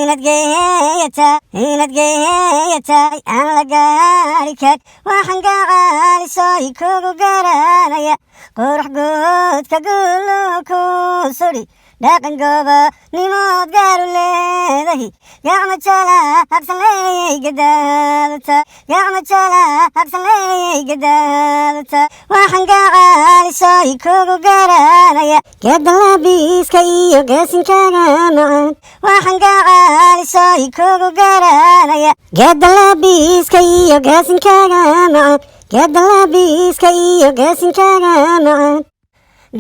inaad geeyatay aan la gaari kar waxaan gacaalisoy kugu garanaya qurux guudka gulu ku suri dhaqan gooba nimood gaaru leedahi gacma jala habsanleeyay gadaadata waxaan gacaalisoy kugu garanaya geedan labiiska iyo geesinkaaga macaan waxaan gacaalisoy kugu garanaya geedan labiiska iyo geesinkaaga macaan geedan labiiska iyo geesinkaaga macaan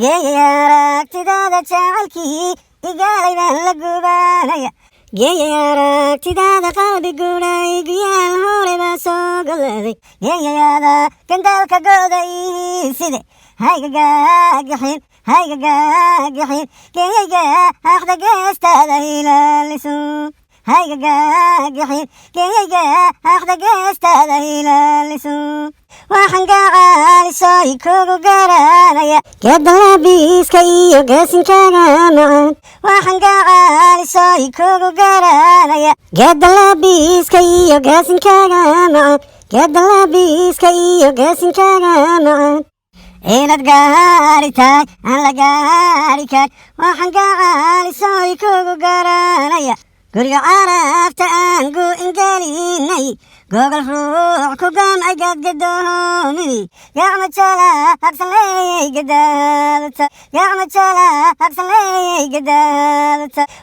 geeyay aragtidaada jacaylkii igaalay baan la gubaanaya geeyay aragtidaada qalbi guudhay guyaal hore baa soo goladay geeyayaada gandaalka go'day side hayga gaagixin geeyayga aqda geestaada ilaaliso hayga gaagixin geeyayga aqda geestaada ilaaliso waxaan gacaalisoy kugu garanaya geedan labiiska iyo geesinkaaga macaan waxaan gacaalisoy kugu garanaya geedan labiiska iyo geesinkaaga macaan geedan labiiska iyo geesinkaaga macaan inaad gaari tahay aan la gaari kar waxaan gacaalisoy kugu garanaya guriga carabta aan gu'ingelinay gogol ruux ku gamcay gadgadoomidi gacma jala habsanleeyay gadaadata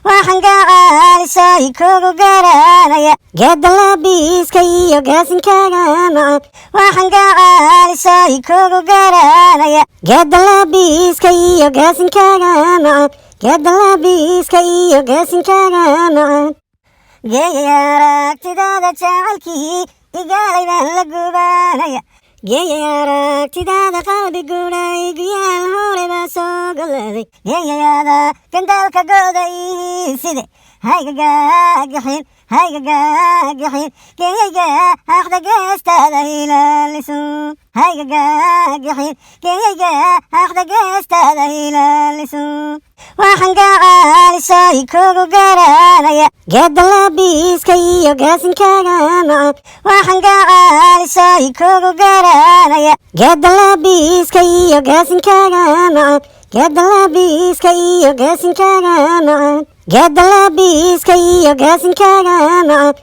waxaan gacaalisoy kugu garanaya geedan labiiska iyo geesinkaaga macaan waxaan gacaalisoy kugu garanaya geedan labiiska iyo geesinkaaga macaan geedan labiiska iyo geesinkaaga macaan geeyay aragtidaada jacaylkii igaalay baan la gubaanaya geeyay aragtidaada qalbi guudhay guyaal hore baa soo goladay geeyayaada gandaalka go'day side hayga gaagixin geeyayga aqda geestaada ilaaliso hayga gaagixin geeyayga aqda geestaada ilaaliso waxaan gacaalisoy kugu garanaya geedan labiiska iyo geesinkaaga macaan waxaan gacaalisoy kugu garanaya geedan labiiska iyo geesinkaaga macaan geedan labiiska iyo geesinkaaga macaan geedan labiiska iyo geesinkaaga macaan